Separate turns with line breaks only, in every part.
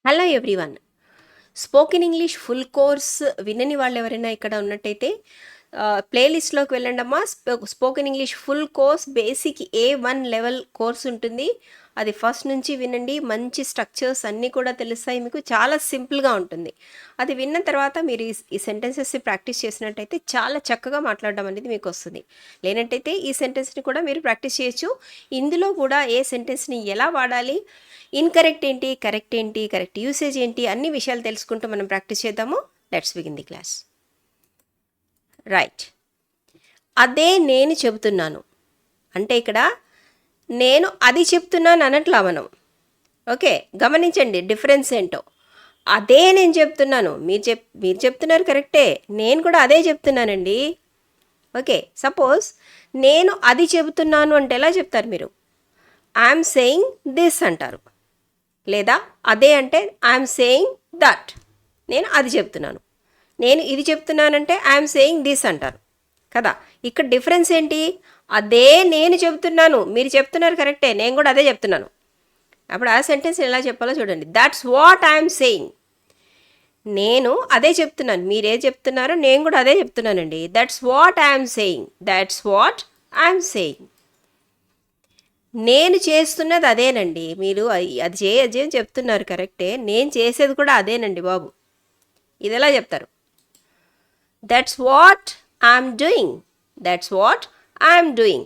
Hello everyone. Spoken English full course వినని వాళ్ళు ఎవరైనా ఇక్కడ ఉన్నట్టయితే ప్లేలిస్ట్లోకి వెళ్ళండమ్మా. Spoken English full course basic A1 level course ఉంటుంది. అది ఫస్ట్ నుంచి వినండి. మంచి స్ట్రక్చర్స్ అన్నీ కూడా తెలుస్తాయి మీకు. చాలా సింపుల్గా ఉంటుంది. అది విన్న తర్వాత మీరు ఈ సెంటెన్సెస్ ప్రాక్టీస్ చేసినట్టయితే చాలా చక్కగా మాట్లాడడం అనేది మీకు వస్తుంది. లేనట్టయితే ఈ సెంటెన్స్ని కూడా మీరు ప్రాక్టీస్ చేయొచ్చు. ఇందులో కూడా ఏ సెంటెన్స్ని ఎలా వాడాలి, ఇన్కరెక్ట్ ఏంటి, కరెక్ట్ యూసేజ్ ఏంటి, అన్ని విషయాలు తెలుసుకుంటూ మనం ప్రాక్టీస్ చేద్దాము. Let's begin the class. Right. అదే నేను చెబుతున్నాను అంటే ఇక్కడ నేను అది చెప్తున్నాను అనట్లా మనం. ఓకే, గమనించండి డిఫరెన్స్ ఏంటో. అదే నేను చెప్తున్నాను, మీరు చెప్తున్నారు కరెక్టే, నేను కూడా అదే చెప్తున్నానండి. ఓకే, సపోజ్ నేను అది చెబుతున్నాను అంటే ఎలా చెప్తారు మీరు? ఐఎమ్ సేయింగ్ దిస్ అంటారు. లేదా అదే అంటే ఐఎమ్ సేయింగ్ దట్. నేను అది చెప్తున్నాను. నేను ఇది చెప్తున్నానంటే ఐఎమ్ సేయింగ్ దిస్ అంటారు కదా. ఇక్కడ డిఫరెన్స్ ఏంటి? అదే నేను చెప్తున్నాను, మీరు చెప్తున్నారు కరెక్టే, నేను కూడా అదే చెప్తున్నాను. అప్పుడు ఆ సెంటెన్స్ ఎలా చెప్పాలో చూడండి. That's what I'm saying. నేను అదే చెప్తున్నాను, మీరే చెప్తున్నారో నేను కూడా అదే చెప్తున్నానండి. That's what I'm saying. That's what I'm saying. నేను చేస్తున్నది అదేనండి, మీరు అది చేయని చెప్తున్నారు కరెక్టే, నేను చేసేది కూడా అదేనండి బాబు. ఇది ఎలా చెప్తారు? That's what I'm doing. That's what I'm doing.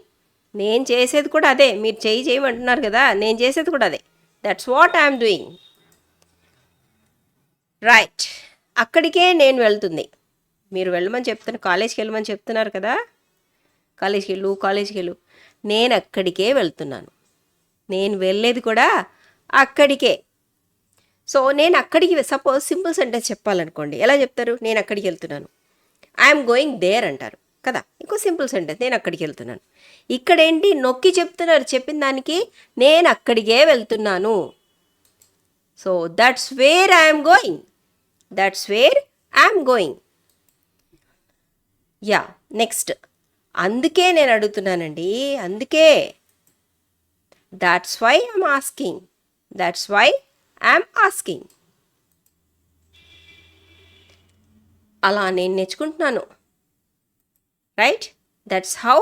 నేను చేసేది కూడా అదే, మీరు చేయమంటున్నారు కదా, నేను చేసేది కూడా అదే. That's what I'm doing. Right. అక్కడికే నేను వెళ్తుంది. మీరు వెళ్ళమని చెప్తున్నారు, కాలేజ్కి వెళ్ళమని చెప్తున్నారు కదా, కాలేజ్కి వెళ్ళు. నేను అక్కడికే వెళ్తున్నాను. నేను వెళ్ళేది కూడా అక్కడికే. సో నేను అక్కడికి, సపోజ్ సింపుల్ సెంటెన్స్ చెప్పాలనుకోండి, ఎలా చెప్తారు? నేను అక్కడికి వెళ్తున్నాను. ఐఎమ్ గోయింగ్ దేర్ అంటారు కదా. ఇంకో సింపుల్ సెంటెన్స్, నేను అక్కడికి వెళ్తున్నాను. ఇక్కడ ఏంటి నొక్కి చెప్తున్నారు, చెప్పిన దానికి నేను అక్కడికే వెళ్తున్నాను. So that's where I'm going. That's where I'm going. Yeah, next. అందుకే నేను అడుగుతున్నానండి, అందుకే. That's why I'm asking. That's why I'm asking. అలా నేను నేర్చుకుంటున్నాను. Right. That's how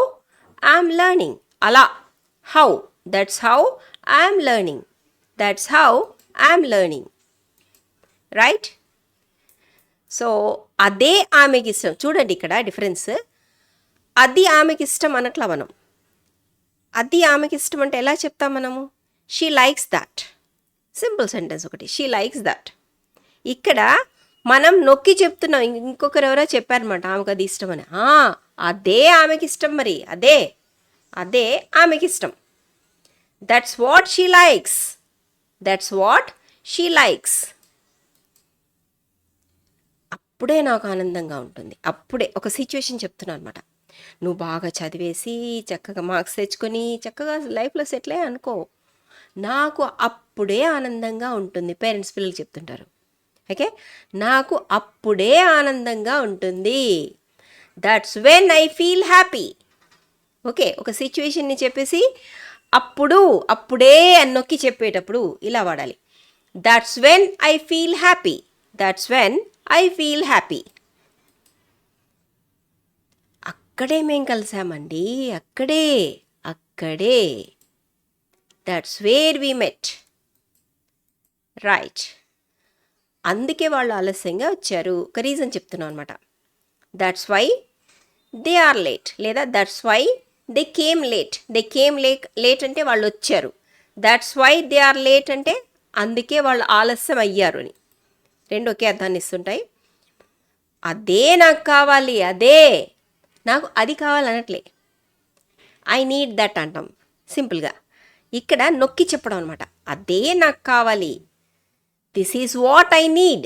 I'm learning. అలా, how, that's how I'm learning. That's how I'm learning. Right. So అదే ఆమెకి ఇష్టం. చూడండి ఇక్కడ డిఫరెన్స్. అది ఆమెకి ఇష్టం అనట్లా మనం. అది ఆమెకి ఇష్టం అంటే ఎలా చెప్తాం మనము? She likes that. Simple sentence ఒకటి, షీ లైక్స్ దట్. ఇక్కడ మనం నొక్కి చెప్తున్నాం. ఇంకొకరు ఎవరో చెప్పారనమాట ఆమెకు అది ఇష్టం అని. అదే ఆమెకి ఇష్టం. మరి అదే ఆమెకి ఇష్టం. That's what she likes. That's what she likes. అప్పుడే నాకు ఆనందంగా ఉంటుంది. అప్పుడే ఒక సిచ్యువేషన్ చెప్తున్నాను అనమాట. నువ్వు బాగా చదివేసి చక్కగా మార్క్స్ తెచ్చుకొని చక్కగా లైఫ్లో సెటిల్ అయ్యి అనుకో, నాకు అప్పుడే ఆనందంగా ఉంటుంది. పేరెంట్స్ పిల్లలు చెప్తుంటారు. ఓకే, నాకు అప్పుడే ఆనందంగా ఉంటుంది. That's when I feel happy. Okay, ఒక సిచ్యువేషన్ని చెప్పేసి అప్పుడే అని నొక్కి చెప్పేటప్పుడు ఇలా వాడాలి. That's when I feel happy. That's when I feel happy. అక్కడే మేం కలిసామండి, అక్కడే. That's where we met. Right. అందుకే వాళ్ళు ఆలస్యంగా వచ్చారు. ఒక రీజన్ చెప్తున్నాం అనమాట. That's why they are late. లేదా that's why they came late. Late అంటే వాళ్ళు వచ్చారు. That's why they are late అంటే అందుకే వాళ్ళు ఆలస్యం అయ్యారు అని. రెండు ఒకే అర్థాన్ని ఇస్తుంటాయి. అదే నాకు కావాలి, అదే నాకు అది కావాలనట్లే. ఐ నీడ్ దట్ అంటాం సింపుల్గా. ఇక్కడ నొక్కి చెప్పడం అనమాట. అదే నాకు కావాలి. This is what I need.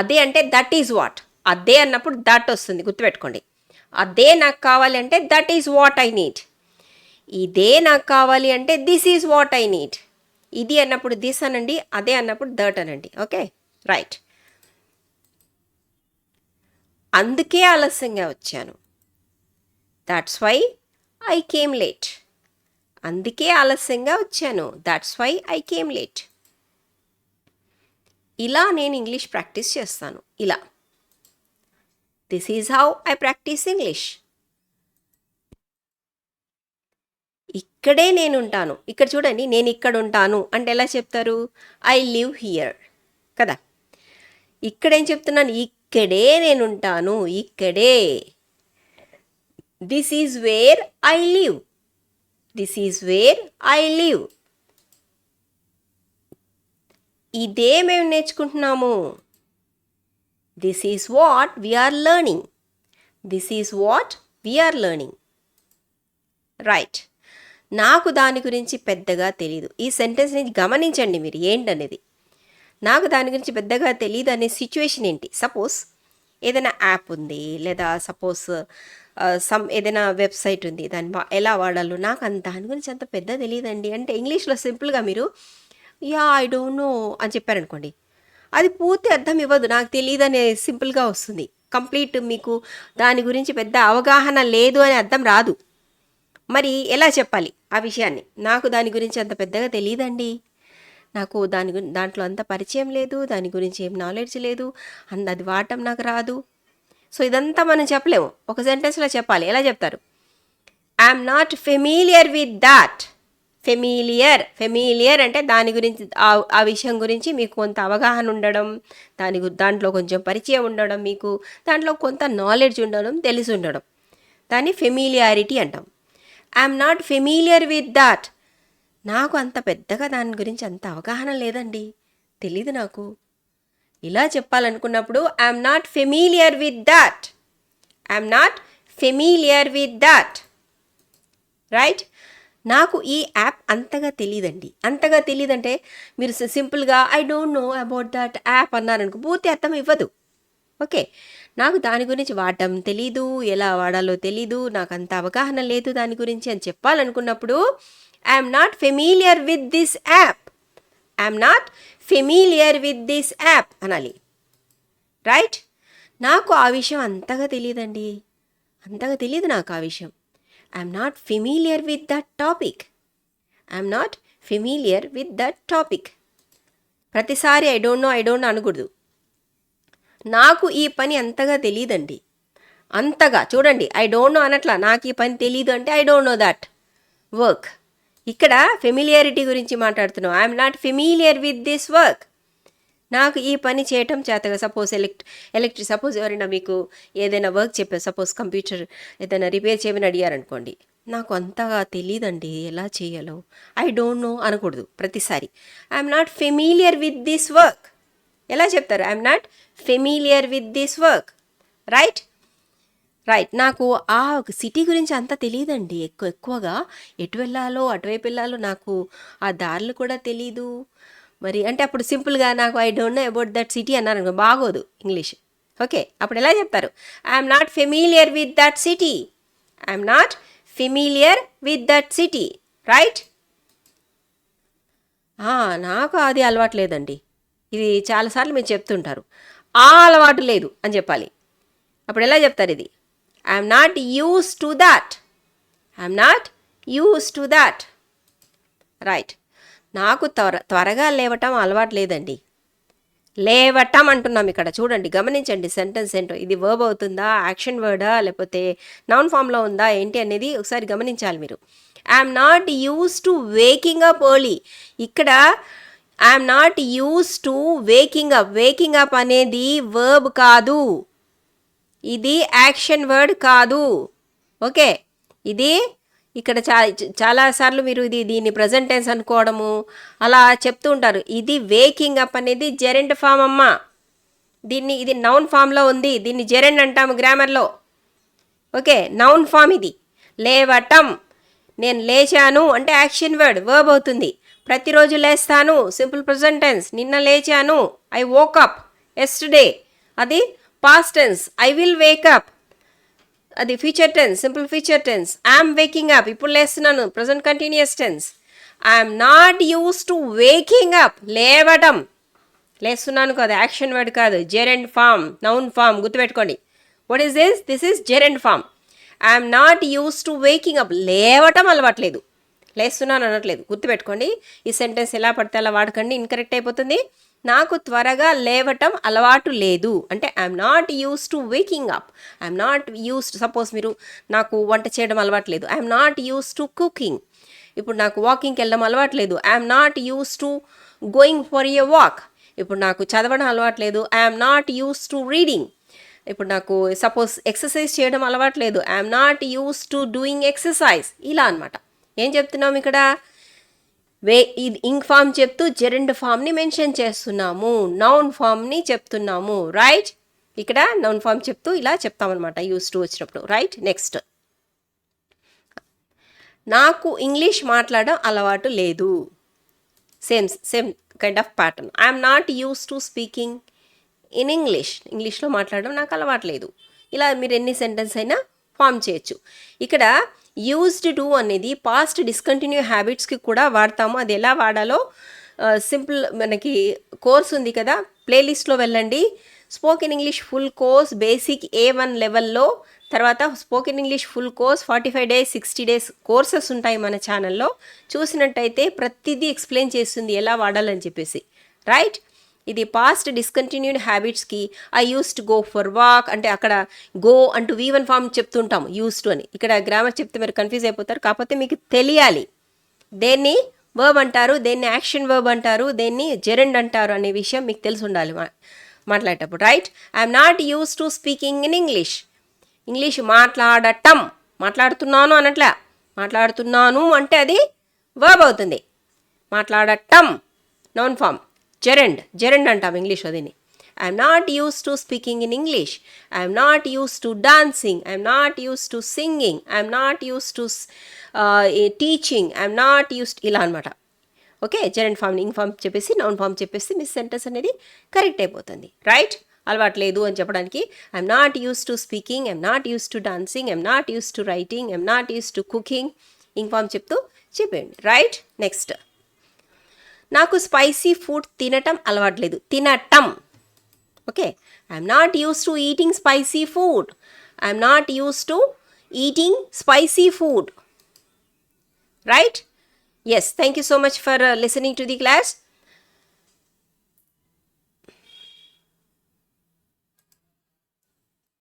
అదే అంటే దట్ ఈజ్ వాట్. అదే అన్నప్పుడు దట్ వస్తుంది, గుర్తుపెట్టుకోండి. అదే నాకు కావాలి అంటే that is what I need. ఇదే నాకు కావాలి అంటే this is what I need. ఇది అన్నప్పుడు దిస్ అనండి, అదే అన్నప్పుడు దట్ అనండి. Okay, right. అందుకే ఆలస్యంగా వచ్చాను. That's why I came late. అందుకే ఆలస్యంగా వచ్చాను. That's why I came late. ఇలా నేను ఇంగ్లీష్ ప్రాక్టీస్ చేస్తాను. ఇలా. This is how I practice English. ఇక్కడే నేనుంటాను. ఇక్కడ చూడండి, నేను ఇక్కడ ఉంటాను అంటే ఎలా చెప్తారు? ఐ లివ్ హియర్ కదా. ఇక్కడేం చెప్తున్నాను? ఇక్కడే నేనుంటాను. ఇక్కడే. This is where I live. This is where I live. ఇదే మేము నేర్చుకుంటున్నాము. This is what we are learning. This is what we are learning. Right. నాకు దాని గురించి పెద్దగా తెలీదు. ఈ సెంటెన్స్ని గమనించండి మీరు ఏంటనేది. నాకు దాని గురించి పెద్దగా తెలియదు అనే సిచ్యువేషన్ ఏంటి? సపోజ్ ఏదైనా యాప్ ఉంది, లేదా సపోజ్ ఏదైనా వెబ్సైట్ ఉంది, దాన్ని ఎలా వాడాలో నాకు దాని గురించి అంత పెద్ద తెలియదండి అంటే ఇంగ్లీష్లో సింపుల్గా మీరు యా ఐ డోంట్ నో అని చెప్పారనుకోండి, అది పూర్తి అర్థం ఇవ్వదు. నాకు తెలియదు అనే సింపుల్గా వస్తుంది. కంప్లీట్ మీకు దాని గురించి పెద్ద అవగాహన లేదు అనే అర్థం రాదు. మరి ఎలా చెప్పాలి ఆ విషయాన్ని? నాకు దాని గురించి అంత పెద్దగా తెలియదండి, నాకు దాంట్లో అంత పరిచయం లేదు, దాని గురించి ఏం నాలెడ్జ్ లేదు, అది వాడటం నాకు రాదు. సో ఇదంతా మనం చెప్పలేము. ఒక సెంటెన్స్లో చెప్పాలి. ఎలా చెప్తారు? I'm not familiar with that. Familiar అంటే దాని గురించి, ఆ విషయం గురించి మీకు కొంత అవగాహన ఉండడం, దాంట్లో కొంచెం పరిచయం ఉండడం, మీకు దాంట్లో కొంత నాలెడ్జ్ ఉండడం, తెలిసి ఉండడం, దాన్ని ఫెమిలియారిటీ అంటాం. I'm not familiar with that. నాకు అంత పెద్దగా దాని గురించి అంత అవగాహన లేదండి, తెలీదు నాకు. ఇలా చెప్పాలనుకున్నప్పుడు I'm not familiar with that. I'm not familiar with that. Right. నాకు ఈ యాప్ అంతగా తెలియదండి. అంతగా తెలియదంటే మీరు సింపుల్గా I don't know about that app అన్నారనుకో, పూర్తి అర్థం ఇవ్వదు. ఓకే, నాకు దాని గురించి వాడటం తెలీదు, ఎలా వాడాలో తెలీదు, నాకు అంత అవగాహన లేదు దాని గురించి అని చెప్పాలనుకున్నప్పుడు I'm not familiar with this app. I'm not familiar with this app అనాలి. రైట్. నాకు ఆ విషయం అంతగా తెలియదండి, అంతగా తెలియదు నాకు ఆ విషయం. I'm not familiar with that topic. I'm not familiar with that topic. ప్రతిసారి ఐ డోంట్ నో అనకూడదు. నాకు ఈ పని అంతగా తెలియదండి, అంతగా చూడండి, ఐ డోంట్ నో అనట్లా, నాకు ఈ పని తెలీదు అంటే I don't know that work. ఇక్కడ ఫెమిలియారిటీ గురించి మాట్లాడుతున్నాం. I'm not familiar with this work. నాకు ఈ పని చేయటం చేతగా. సపోజ్ ఎలక్ట్రిక్ సపోజ్ ఎవరైనా మీకు ఏదైనా వర్క్ చెప్పారు, సపోజ్ కంప్యూటర్ ఏదైనా రిపేర్ చేయమని అడిగారనుకోండి, నాకు అంతగా తెలియదండి ఎలా చేయాలో, ఐ డోంట్ నో అనకూడదు ప్రతిసారి. I'm not familiar with this work. ఎలా చెప్తారు? I'm not familiar with this work. Right. నాకు ఆ సిటీ గురించి అంత తెలియదండి, ఎక్కువగా ఎటు వెళ్ళాలో అటువైపు వెళ్ళాలో నాకు ఆ దారులు కూడా తెలీదు. మరి అంటే అప్పుడు సింపుల్గా నాకు I don't know about that city అన్నారు, బాగోదు ఇంగ్లీష్. ఓకే, అప్పుడు ఎలా చెప్తారు? I'm not familiar with that city. I'm not familiar with that city. Right. నాకు అది అలవాటు లేదండి. ఇది చాలాసార్లు మీరు చెప్తుంటారు, ఆ అలవాటు లేదు అని చెప్పాలి. అప్పుడు ఎలా చెప్తారు ఇది? I'm not use to that. I'm not use to that. Right. నాకు త్వరగా లేవటం అలవాటు లేదండి. లేవటం అంటున్నాం ఇక్కడ, చూడండి, గమనించండి సెంటెన్స్ ఏంటో. ఇది వర్బ్ అవుతుందా, యాక్షన్ వర్డా, లేకపోతే నౌన్ ఫామ్లో ఉందా ఏంటి అనేది ఒకసారి గమనించాలి మీరు. I'm not use to waking up early. ఇక్కడ I'm not use to waking up. Waking up అనేది వర్బ్ కాదు, ఇది యాక్షన్ వర్డ్ కాదు. ఓకే, ఇది ఇక్కడ చాలాసార్లు మీరు దీన్ని ప్రజెంట్ టెన్స్ అనుకోవడము అలా చెప్తూ ఉంటారు. ఇది వేకింగ్ అప్ అనేది జెరెండ్ ఫామ్ అమ్మ. ఇది నౌన్ ఫామ్లో ఉంది, దీన్ని జెరెండ్ అంటాము గ్రామర్లో. ఓకే, నౌన్ ఫామ్ ఇది. లేవటం, నేను లేచాను అంటే యాక్షన్ వర్డ్, వర్బ్ అవుతుంది. ప్రతిరోజు లేస్తాను, సింపుల్ ప్రెజెంట్ టెన్స్. నిన్న లేచాను, ఐ వోక్ అప్ ఎస్టర్డే, అది past tense. I will wake up, అది future tense, simple future tense. I'm waking up, ఇప్పుడు లేస్తున్నాను, present continuous tense. I'm not use to waking up, లేవటం, లేస్తున్నాను కాదు, యాక్షన్ వర్డ్ కాదు, జెరెండ్ ఫామ్, నౌన్ ఫామ్. గుర్తుపెట్టుకోండి. What is this? This is gerund form. I'm not use to waking up, లేవటం అలవాట్లేదు, లేస్తున్నాను అనట్లేదు. గుర్తుపెట్టుకోండి. ఈ సెంటెన్స్ ఎలా పడితే అలా వాడకండి, ఇన్కరెక్ట్ అయిపోతుంది. నాకు త్వరగా లేవటం అలవాటు లేదు అంటే I'm not use to waking up. I'm not used, suppose మీరు నాకు వంట చేయడం అలవాటు లేదు, I'm not use to cooking. ఇప్పుడు నాకు వాకింగ్కి వెళ్ళడం అలవాటు లేదు, I'm not use to going for a walk. ఇప్పుడు నాకు చదవడం అలవాటు లేదు, I'm not use to reading. ఇప్పుడు నాకు సపోజ్ ఎక్సర్సైజ్ చేయడం అలవాటు లేదు, I'm not use to doing exercise. ఇలా అనమాట. ఏం చెప్తున్నాం ఇక్కడ? ఇది ఇంక్ ఫామ్ చెప్తూ జెరండ్ ఫామ్ని మెన్షన్ చేస్తున్నాము, నౌన్ ఫామ్ని చెప్తున్నాము. రైట్? ఇక్కడ నౌన్ ఫామ్ చెప్తూ ఇలా చెప్తామన్నమాట యూస్ టు వచ్చినప్పుడు. రైట్? నెక్స్ట్, నాకు ఇంగ్లీష్ మాట్లాడడం అలవాటు లేదు. Same kind of pattern. I'm not use to speaking in ఇంగ్లీష్లో మాట్లాడడం నాకు అలవాటు లేదు. ఇలా మీరు ఎన్ని సెంటెన్స్ అయినా ఫామ్ చేయొచ్చు. ఇక్కడ యూజ్డ్ టు అనేది పాస్ట్ డిస్కంటిన్యూ హ్యాబిట్స్కి కూడా వాడతాము. అది ఎలా వాడాలో సింపుల్ మనకి కోర్స్ ఉంది కదా, ప్లేలిస్ట్లో వెళ్ళండి. Spoken English full course basic A1 లెవెల్లో, తర్వాత spoken English full course 45 days 60 days courses ఉంటాయి మన ఛానల్లో. చూసినట్టయితే ప్రతిదీ ఎక్స్ప్లెయిన్ చేస్తుంది ఎలా వాడాలని చెప్పేసి. రైట్? ఇది పాస్ట్ డిస్కంటిన్యూడ్ హ్యాబిట్స్కి I use to go for walk అంటే అక్కడ గో అంటూ V1 ఫామ్ చెప్తుంటాము యూస్ టు అని. ఇక్కడ గ్రామర్ చెప్తే మీరు కన్ఫ్యూజ్ అయిపోతారు. కాకపోతే మీకు తెలియాలి దేన్ని వర్బ్ అంటారు, దేన్ని యాక్షన్ వర్బ్ అంటారు, దేన్ని జెరండ్ అంటారు అనే విషయం మీకు తెలిసి ఉండాలి మాట్లాడేటప్పుడు. Right? I'm not use to speaking in English మాట్లాడటం, మాట్లాడుతున్నాను అనట్లా, మాట్లాడుతున్నాను అంటే అది వర్బ్ అవుతుంది. మాట్లాడటం నౌన్ ఫామ్, జెరండ్ అంటాం ఇంగ్లీష్లో దీన్ని. I'm not use to speaking in English, I'm not use to dancing, I'm not use to singing, I'm not use to teaching, I'm not use ఇలా అనమాట. Okay? Gerund form ing form చెప్పేసి noun form చెప్పేసి మీ sentence అనేది correct అయిపోతుంది. Right? అలవాటు లేదు అని చెప్పడానికి I'm not use to speaking, I'm not use to dancing, I'm not use to writing, I'm not use to cooking, ing form చెప్తూ చెప్పేయండి. రైట్? నెక్స్ట్, నాకు స్పైసీ ఫుడ్ తినటం అలవాట్లేదు. తినటం. Okay? I'm not use to eating spicy food, I'm not use to eating spicy food. Right? Yes, thank you so much for listening to the class.